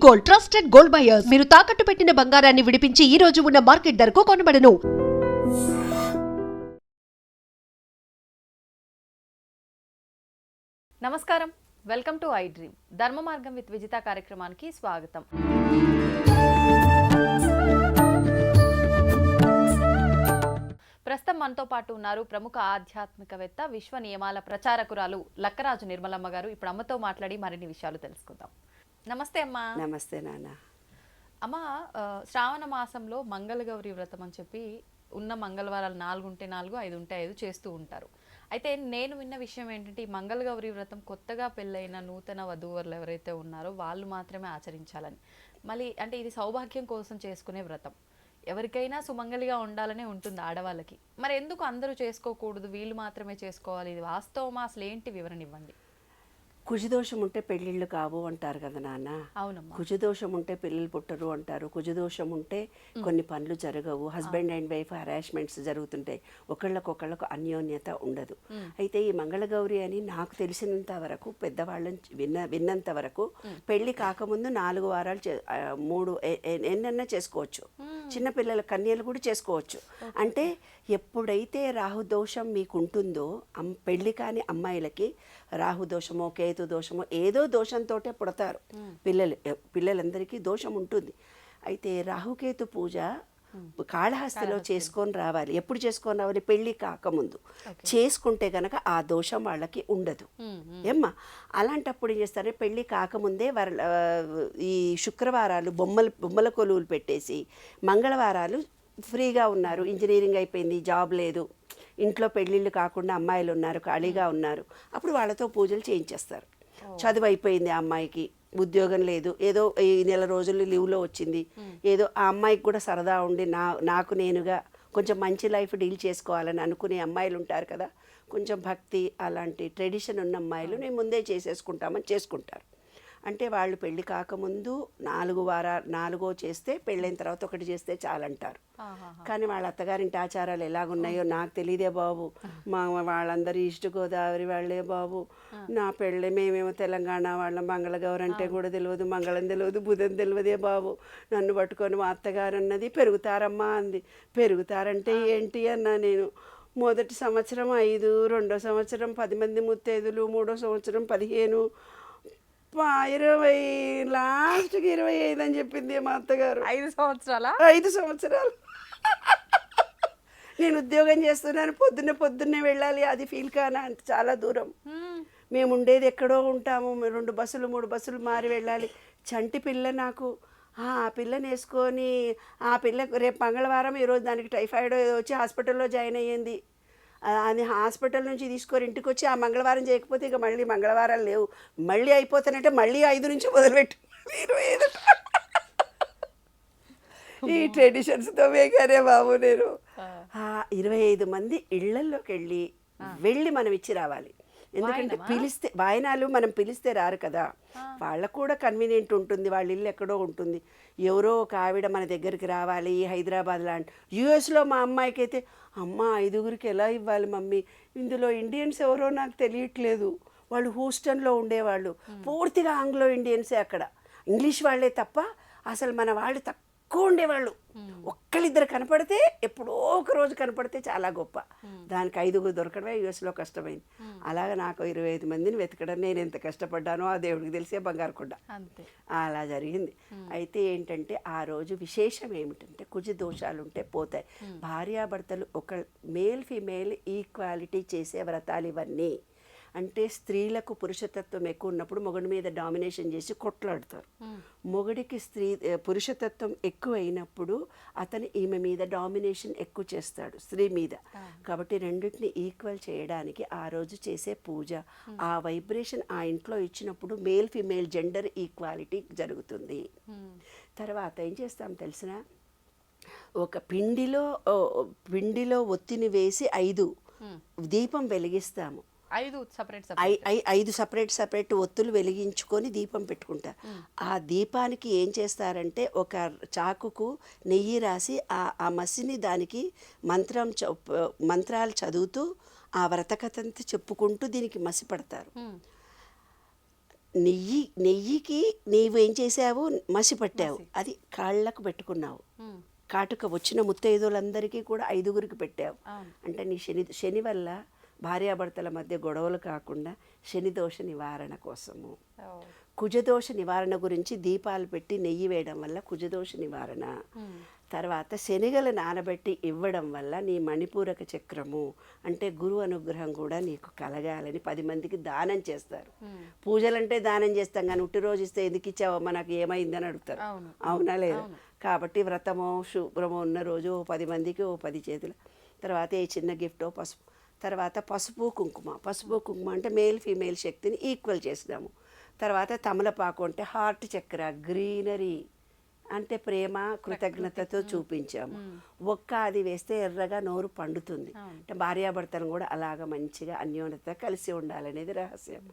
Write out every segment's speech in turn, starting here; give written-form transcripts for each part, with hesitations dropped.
Gold, trusted gold buyers. మీరు తాకట్టు పెట్టిన బంగారాన్ని విడిపించి ఈ రోజు ఉన్న మార్కెట్ ధరకు కొనబడను. నమస్కారం, వెల్కమ్ టు ఐ డ్రీమ్. ధర్మ మార్గం విత్ విజిత కార్యక్రమానికి స్వాగతం. ప్రస్తుతం మనతో పాటు ఉన్నారు ప్రముఖ ఆధ్యాత్మికవేత్త, విశ్వ నియమాల ప్రచారకురాలు లక్కరాజు నిర్మలమ్మ గారు. ఇప్పుడు అమ్మతో మాట్లాడి మరిన్ని విషయాలు తెలుసుకుందాం. నమస్తే అమ్మా. నమస్తే నాన్న. అమ్మ, శ్రావణ మాసంలో మంగళగౌరి వ్రతం అని చెప్పి ఉన్న మంగళవారాలు 4 ఉంటే 4, 5 ఉంటే 5 చేస్తూ ఉంటారు. అయితే నేను విన్న విషయం ఏంటంటే, ఈ మంగళగౌరి వ్రతం కొత్తగా పెళ్ళైన నూతన వధూవరులు ఎవరైతే ఉన్నారో వాళ్ళు మాత్రమే ఆచరించాలని. మళ్ళీ అంటే ఇది సౌభాగ్యం కోసం చేసుకునే వ్రతం, ఎవరికైనా సుమంగళిగా ఉండాలనే ఉంటుంది ఆడవాళ్ళకి. మరి ఎందుకు అందరూ చేసుకోకూడదు, వీళ్ళు మాత్రమే చేసుకోవాలి? ఇది వాస్తవమా? అసలు ఏంటి వివరణ ఇవ్వండి. కుజదోషం ఉంటే పెళ్ళిళ్ళు కావు అంటారు కదా నాన్న. అవునమ్మా. కుజదోషం ఉంటే పిల్లలు పుట్టరు అంటారు. కుజదోషం ఉంటే కొన్ని పనులు జరగవు. హస్బెండ్ అండ్ వైఫ్ హరాస్మెంట్స్ జరుగుతుంటాయి. ఒకళ్ళకొకళ్ళకు అన్యోన్యత ఉండదు. అయితే ఈ మంగళగౌరి అని నాకు తెలిసినంత వరకు, పెద్దవాళ్ళని విన్నంత వరకు, పెళ్లి కాకముందు 4 వారాలు 3 ఎన్నన్నా చేసుకోవచ్చు. చిన్నపిల్లల కన్యలు కూడా చేసుకోవచ్చు. అంటే ఎప్పుడైతే రాహుదోషం మీకు ఉంటుందో, పెళ్లి కాని అమ్మాయిలకి రాహుదోషమో కేతు దోషమో ఏదో దోషంతో పుడతారు పిల్లలందరికీ దోషం ఉంటుంది. అయితే రాహుకేతు పూజ కాళహస్తిలో చేసుకొని రావాలి. ఎప్పుడు చేసుకొని రావాలి? పెళ్లి కాకముందు చేసుకుంటే గనక ఆ దోషం వాళ్ళకి ఉండదు. ఏమ్మా, అలాంటప్పుడు ఏం చేస్తారు? పెళ్లి కాకముందే ఈ శుక్రవారాలు బొమ్మల కొలువులు పెట్టేసి, మంగళవారాలు ఫ్రీగా ఉన్నారు, ఇంజనీరింగ్ అయిపోయింది, జాబ్ లేదు, ఇంట్లో పెళ్ళిళ్ళు కాకుండా అమ్మాయిలు ఉన్నారు, ఖాళీగా ఉన్నారు, అప్పుడు వాళ్ళతో పూజలు చేయించేస్తారు. చదువు అయిపోయింది, ఆ అమ్మాయికి ఉద్యోగం లేదు, ఏదో ఈ నెల రోజులు లీవ్లో వచ్చింది, ఏదో ఆ అమ్మాయికి కూడా సరదా ఉండి నాకు నేనుగా కొంచెం మంచి లైఫ్ డీల్ చేసుకోవాలని అనుకునే అమ్మాయిలు ఉంటారు కదా, కొంచెం భక్తి అలాంటి ట్రెడిషన్ ఉన్న అమ్మాయిలు నేను ముందే చేసేసుకుంటామని చేసుకుంటారు. అంటే వాళ్ళు పెళ్లి కాకముందు 4 చేస్తే, పెళ్ళైన తర్వాత 1 చేస్తే చాలంటారు. కానీ వాళ్ళ అత్తగారింటి ఆచారాలు ఎలాగున్నాయో నాకు తెలియదే బాబు. వాళ్ళందరూ ఈస్ట్ గోదావరి వాళ్ళే బాబు. నా పెళ్ళి మేమేమో తెలంగాణ వాళ్ళ, మంగళగౌరి అంటే కూడా తెలియదు, మంగళం తెలియదు, బుధం తెలియదే బాబు. నన్ను పట్టుకొని మా అత్తగారు అన్నది పెరుగుతారమ్మా అంది. పెరుగుతారంటే ఏంటి అన్నా నేను. మొదటి సంవత్సరం 5, రెండో సంవత్సరం 10 మంది ముత్తైదులు, 3వ సంవత్సరం 15, 20, లాస్ట్కి 25 అని చెప్పింది మా అత్తగారు. 5 సంవత్సరాలా? 5 సంవత్సరాలు. నేను ఉద్యోగం చేస్తున్నాను, పొద్దున్నే వెళ్ళాలి, అది ఫీల్ కానా అంటే చాలా దూరం. మేము ఉండేది ఎక్కడో ఉంటాము, 2 బస్సులు 3 బస్సులు మారి వెళ్ళాలి. చంటి పిల్ల నాకు. ఆ పిల్లని వేసుకొని, ఆ పిల్ల రేపు మంగళవారం, ఈరోజు దానికి టైఫాయిడ్ వచ్చి హాస్పిటల్లో జాయిన్ అయ్యింది. అది హాస్పిటల్ నుంచి తీసుకొని ఇంటికి వచ్చి ఆ మంగళవారం చేయకపోతే ఇక మళ్ళీ మంగళవారాలు లేవు, మళ్ళీ అయిపోతానంటే మళ్ళీ 5 నుంచి మొదలుపెట్టు 25. ఈ ట్రెడిషన్స్తో వేగానే బాబు నేను. 25 మంది ఇళ్లల్లోకి వెళ్ళి మనం ఇచ్చి రావాలి. ఎందుకంటే పిలిస్తే, వాయనాలు మనం పిలిస్తే రారు కదా, వాళ్ళకు కూడా కన్వీనియంట్ ఉంటుంది, వాళ్ళ ఇల్లు ఎక్కడో ఉంటుంది. ఎవరో ఒక ఆవిడ మన దగ్గరికి రావాలి, హైదరాబాద్ లాంటి. యూఎస్లో మా అమ్మాయికి అయితే, అమ్మ 5గురికి ఎలా ఇవ్వాలి మమ్మీ, ఇందులో ఇండియన్స్ ఎవరో నాకు తెలియట్లేదు, వాళ్ళు హూస్టన్లో ఉండేవాళ్ళు, పూర్తిగా ఆంగ్లో ఇండియన్సే, అక్కడ ఇంగ్లీష్ వాళ్ళే తప్ప అసలు మన వాళ్ళు తక్కువ ఉండేవాళ్ళు. ఒక్కళ్ళిద్దరు కనపడితే, ఎప్పుడో ఒక రోజు కనపడితే చాలా గొప్ప. దానికి 5గురు దొరకడమే యూఎస్లో కష్టమైంది. అలాగా నాకు 25 మందిని వెతకడం నేను ఎంత కష్టపడ్డానో ఆ దేవుడికి తెలిసే, బంగారు కొండ. అలా జరిగింది. అయితే ఏంటంటే ఆ రోజు విశేషం ఏమిటంటే, కుజ దోషాలు ఉంటే పోతాయి. భార్యాభర్తలు ఒక మేల్ ఫీమేల్ ఈక్వాలిటీ చేసే వ్రతాలు ఇవన్నీ. అంటే స్త్రీలకు పురుషతత్వం ఎక్కువ ఉన్నప్పుడు మొగుడి మీద డామినేషన్ చేసి కొట్లాడతారు. మొగుడికి పురుషతత్వం ఎక్కువ అయినప్పుడు అతను ఈమె మీద డామినేషన్ ఎక్కువ చేస్తాడు, స్త్రీ మీద. కాబట్టి రెండింటిని ఈక్వల్ చేయడానికి ఆ రోజు చేసే పూజ, ఆ వైబ్రేషన్ ఆ ఇంట్లో ఇచ్చినప్పుడు మేల్ ఫీమేల్ జెండర్ ఈక్వాలిటీ జరుగుతుంది. తర్వాత ఏం చేస్తాం తెలిసిన, ఒక పిండిలో ఒత్తిని వేసి 5 దీపం వెలిగిస్తాము. 5 సపరేట్ ఒత్తులు వెలిగించుకొని దీపం పెట్టుకుంటారు. ఆ దీపానికి ఏం చేస్తారంటే, ఒక చాకుకు నెయ్యి రాసి ఆ మసిని దానికి మంత్రాలు చదువుతూ ఆ వ్రతకథంతా చెప్పుకుంటూ దీనికి మసి పడతారు. నెయ్యికి నీవేం చేసావు, మసి పట్టావు, అది కాళ్ళకు పెట్టుకున్నావు. కాటుక వచ్చిన ముత్తైదులందరికీ కూడా 5గురికి పెట్టావు. అంటే నీ శని వల్ల భార్యాభర్తల మధ్య గొడవలు కాకుండా శని దోష నివారణ కోసము. కుజదోష నివారణ గురించి దీపాలు పెట్టి నెయ్యి వేయడం వల్ల కుజదోష నివారణ. తర్వాత శనగలు నానబెట్టి ఇవ్వడం వల్ల నీ మణిపూరక చక్రము అంటే గురు అనుగ్రహం కూడా నీకు కలగాలని 10 మందికి దానం చేస్తారు. పూజలంటే దానం చేస్తాం కానీ ఉట్టి రోజు ఇస్తే ఎందుకు ఇచ్చావమ్మా, నాకు ఏమైందని అడుగుతారు. అవునా లేదా? కాబట్టి వ్రతమో శుభ్రమో ఉన్న రోజు 10 మందికి 10 చేతులు. తర్వాత ఏ చిన్న గిఫ్టో పసుపు. తర్వాత పసుపు కుంకుమ అంటే మేల్ ఫీమేల్ శక్తిని ఈక్వల్ చేసినాము. తర్వాత తమలపాకు అంటే హార్ట్ చక్ర, గ్రీనరీ అంటే ప్రేమ కృతజ్ఞతతో చూపించాము. అది వేస్తే ఎర్రగా నోరు పండుతుంది. అంటే భార్యాభర్తలు కూడా అలాగ మంచిగా అన్యోన్యత కలిసి ఉండాలనేది రహస్యం.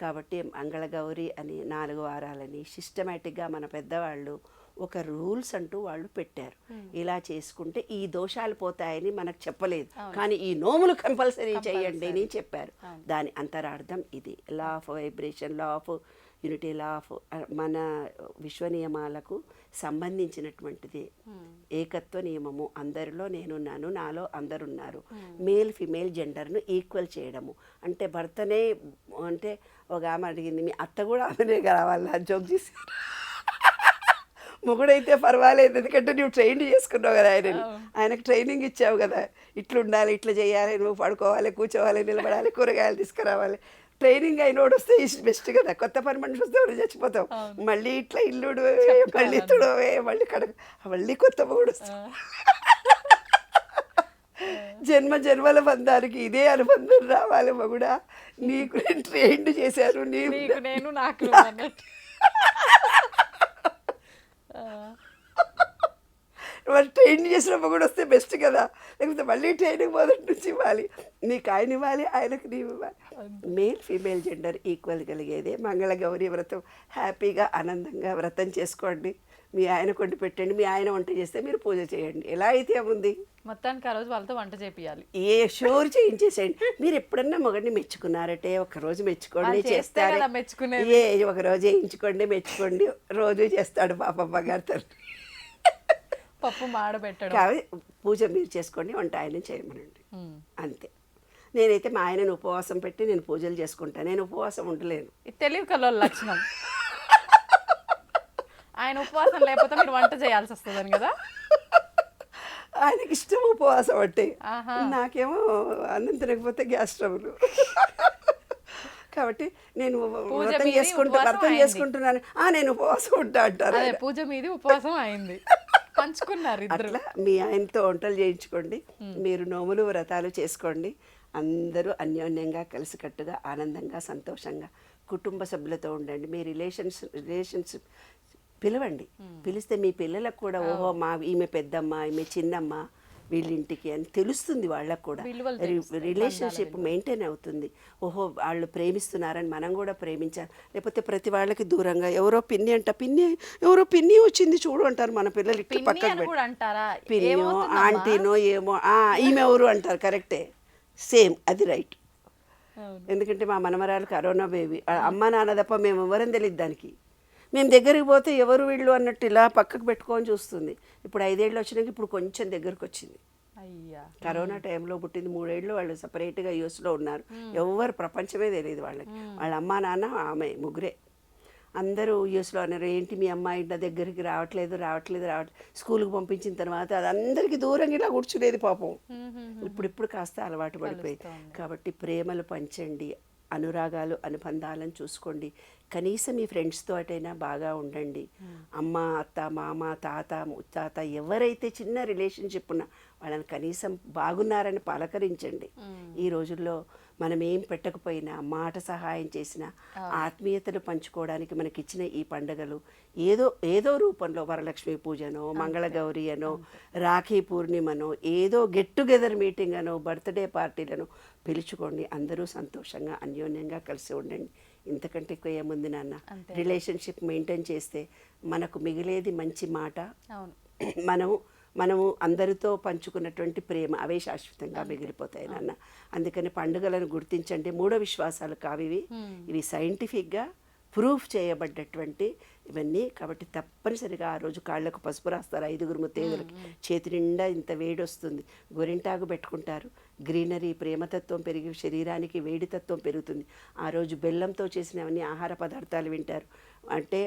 కాబట్టి మంగళగౌరి అని 4 వారాలని సిస్టమేటిక్గా మన పెద్దవాళ్ళు ఒక రూల్స్ అంటూ వాళ్ళు పెట్టారు. ఇలా చేసుకుంటే ఈ దోషాలు పోతాయని మనకు చెప్పలేదు, కానీ ఈ నోములు కంపల్సరీ చేయండి అని చెప్పారు. దాని అంతరార్థం ఇది. Law of vibration, law of unity, law of మన విశ్వ నియమాలకు సంబంధించినటువంటిది. ఏకత్వ నియమము, అందరిలో నేనున్నాను, నాలో అందరున్నారు. మేల్ ఫిమేల్ జెండర్ను ఈక్వల్ చేయడము అంటే భర్తనే అంటే ఒక ఆమె అడిగింది, మీ అత్త కూడా ఆమెనే కావాలా జోక్ చేశారు. మొగుడైతే పర్వాలేదు, ఎందుకంటే నువ్వు ట్రైన్ చేసుకున్నావు కదా ఆయనకు ట్రైనింగ్ ఇచ్చావు కదా, ఇట్లా ఉండాలి, ఇట్లా చేయాలి, నువ్వు పడుకోవాలి, కూర్చోవాలి, నిలబడాలి, కూరగాయలు తీసుకురావాలి. ట్రైనింగ్ అయినోడు వస్తే బెస్ట్ కదా. కొత్త పని మనిషి వస్తే ఎవరు చచ్చిపోతాం. మళ్ళీ ఇట్లా ఇల్లుడు, మళ్ళీ తుడవే, మళ్ళీ మళ్ళీ కొత్త మొగుడు వస్తాం. జన్మల బంధానికి ఇదే అనుబంధం రావాలి. మగుడా నీకు నేను ట్రైన్ చేశాను, నేను నాకు వాళ్ళు ట్రైన్ చేసినప్పుడు కూడా వస్తే బెస్ట్ కదా. లేకపోతే మళ్ళీ ట్రైనింగ్ మొదటి నుంచి ఇవ్వాలి. నీకు ఆయన ఇవ్వాలి, ఆయనకు నీవు ఇవ్వాలి. మేల్ ఫీమేల్ జెండర్ ఈక్వల్ కలిగేదే మంగళగౌరి వ్రతం. హ్యాపీగా ఆనందంగా వ్రతం చేసుకోండి. మీ ఆయన కొండి పెట్టండి, మీ ఆయన వంట చేస్తే మీరు పూజ చేయండి. ఎలా అయితే ఉంది మొత్తానికి ఆ రోజు వాళ్ళతో వంట చేపియాలి. షూర్ చేయించేసేయండి. మీరు ఎప్పుడన్నా మొగడిని మెచ్చుకున్నారంటే ఒకరోజు మెచ్చుకోండి, చేస్తారు. ఒక రోజు వేయించుకోండి, మెచ్చుకోండి. రోజు చేస్తాడు పాపమ్మ గారు తండ్రి. పప్పు మాడబెట్టడం. కాబట్టి పూజ మీరు చేసుకోండి, వంట ఆయన చేయమనండి, అంతే. నేనైతే మా ఆయనను ఉపవాసం పెట్టి నేను పూజలు చేసుకుంటాను. నేను ఉపవాసం ఉండలేను. తెలివి కల లక్షణం. ఆయన ఉపవాసం లేకపోతే మీరు వంట చేయాల్సి వస్తుందని కదా. ఆయనకి ఇష్టం ఉపవాసం అంటే, నాకేమో అన్నం తినకపోతే గ్యాస్ ట్రబుల్. కాబట్టి నేను వ్రతం చేసుకుంటున్నాను, నేను ఉపవాసం ఉంటా అంటారు. పూజ మీది ఉపవాసం అయింది, పంచుకున్నారు ఇద్దరు. మీ ఆయనతో వంటలు చేయించుకోండి, మీరు నోములు వ్రతాలు చేసుకోండి. అందరూ అన్యోన్యంగా కలిసికట్టుగా ఆనందంగా సంతోషంగా కుటుంబ సభ్యులతో ఉండండి. మీ రిలేషన్స్ పిలవండి. పిలిస్తే మీ పిల్లలకు కూడా ఓహో ఈమె పెద్దమ్మ, ఈమె చిన్నమ్మ వీళ్ళింటికి అని తెలుస్తుంది. వాళ్ళకు కూడా రిలేషన్షిప్ మెయింటైన్ అవుతుంది. ఓహో వాళ్ళు ప్రేమిస్తున్నారని మనం కూడా ప్రేమించాలి. లేకపోతే ప్రతి వాళ్ళకి దూరంగా ఎవరో పిన్ని ఎవరో పిన్ని వచ్చింది చూడు అంటారు మన పిల్లలు. ఇట్లా పక్కకు పిన్నో ఆంటీనో ఏమో ఈమె ఎవరు అంటారు. కరెక్టే, సేమ్, అది రైట్. ఎందుకంటే మా మనమరాలు కరోనా బేబీ, అమ్మ నాన్న తప్ప మేము ఎవరని తెలియదు దానికి. మేము దగ్గరికి పోతే ఎవరు వీళ్ళు అన్నట్టు ఇలా పక్కకు పెట్టుకొని చూస్తుంది. ఇప్పుడు 5 ఏళ్ళు వచ్చినాక ఇప్పుడు కొంచెం దగ్గరకు వచ్చింది. కరోనా టైంలో పుట్టింది. 3 ఏళ్ళు వాళ్ళు సపరేట్గా యూఎస్లో ఉన్నారు. ఎవరు ప్రపంచమే తెలియదు వాళ్ళకి. వాళ్ళ అమ్మ నాన్న ఆమె ముగ్గురే. అందరూ యూఎస్లో అన్నారు, ఏంటి మీ అమ్మాయి ఇంటి దగ్గరికి రావట్లేదు. స్కూల్కి పంపించిన తర్వాత అది అందరికీ దూరంగా ఇలా కూర్చునేది పాపం. ఇప్పుడు కాస్త అలవాటు పడిపోయి. కాబట్టి ప్రేమలు పంచండి, అనురాగాలు అనుబంధాలను చూసుకోండి. కనీసం మీ ఫ్రెండ్స్తో అటైనా బాగా ఉండండి. అమ్మ, అత్త, మామ, తాత, ముత్తాత ఎవరైతే చిన్న రిలేషన్షిప్ ఉన్నా వాళ్ళని కనీసం బాగున్నారని పలకరించండి. ఈ రోజుల్లో మనం ఏం పెట్టకపోయినా మాట సహాయం చేసిన ఆత్మీయతను పంచుకోవడానికి మనకిచ్చిన ఈ పండుగలు ఏదో రూపంలో వరలక్ష్మి పూజనో, మంగళగౌరి అనో, రాఖీ పూర్ణిమనో, ఏదో గెట్ టుగెదర్ మీటింగ్ అనో, బర్త్డే పార్టీలను పిలుచుకోండి. అందరూ సంతోషంగా అన్యోన్యంగా కలిసి ఉండండి. ఇంతకంటే ఎక్కువ ఏముంది నాన్న? రిలేషన్షిప్ మెయింటైన్ చేస్తే మనకు మిగిలేది మంచి మాట. మనము అందరితో పంచుకున్నటువంటి ప్రేమ, అవే శాశ్వతంగా మిగిలిపోతాయి నాన్న. అందుకని పండుగలను గుర్తించండి. మూఢ విశ్వాసాలు కావివి. ఇవి సైంటిఫిక్గా ప్రూఫ్ చేయబడ్డటువంటి ఇవన్నీ. కాబట్టి తప్పనిసరిగా ఆ రోజు కాళ్ళకు పసుపు రాస్తారు 5 ముత్తైదులకి, చేతి నిండా ఇంత వేడి వస్తుంది, గోరింటాకు పెట్టుకుంటారు. గ్రీనరీ, ప్రేమతత్వం పెరిగి శరీరానికి వేడితత్వం పెరుగుతుంది. ఆ రోజు బెల్లంతో చేసినవన్నీ ఆహార పదార్థాలు వింటారు. అంటే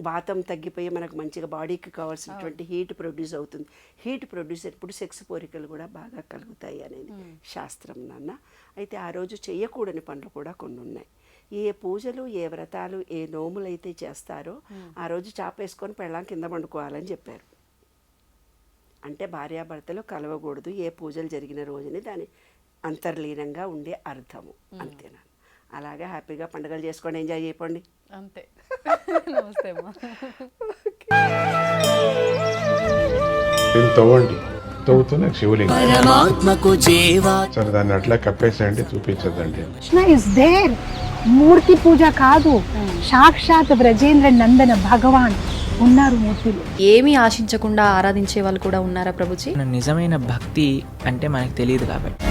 వాతం తగ్గిపోయి మనకు మంచిగా బాడీకి కావాల్సినటువంటి హీట్ ప్రొడ్యూస్ అవుతుంది. హీట్ ప్రొడ్యూస్ అయినప్పుడు సెక్స్ కోరికలు కూడా బాగా కలుగుతాయి అనేది శాస్త్రం నాన్న. అయితే ఆ రోజు చేయకూడని పనులు కూడా కొన్ని ఉన్నాయి. ఏ పూజలు, ఏ వ్రతాలు, ఏ నోములు అయితే చేస్తారో ఆ రోజు చాపేసుకొని పెళ్ళాం కింద పండుకోవాలని చెప్పారు. అంటే భార్యాభర్తలు కలవకూడదు ఏ పూజలు జరిగిన రోజుని దాని అంతర్లీనంగా ఉండే అర్థము. అంతేనా? అలాగే హ్యాపీగా పండుగలు చేసుకోండి, ఎంజాయ్ చేయకండి. అంతే. నమస్తే అమ్మా. తవ్వండి, తవ్వుతున్న శివలింగం. పరమాత్మకు జీవా సరే దాన్ని అట్లా కప్పేసేయండి, చూపించదండి. Krishna is there. మూర్తి పూజ కాదు, సాక్షాత్ బ్రజేంద్ర నందన భగవాన్ ఉన్నారు మూర్తిలో. ఏమీ ఆశించకుండా ఆరాధించే వాళ్ళు కూడా ఉన్నారా ప్రభుజీ? నిజమైన భక్తి అంటే మనకు తెలియదు కాబట్టి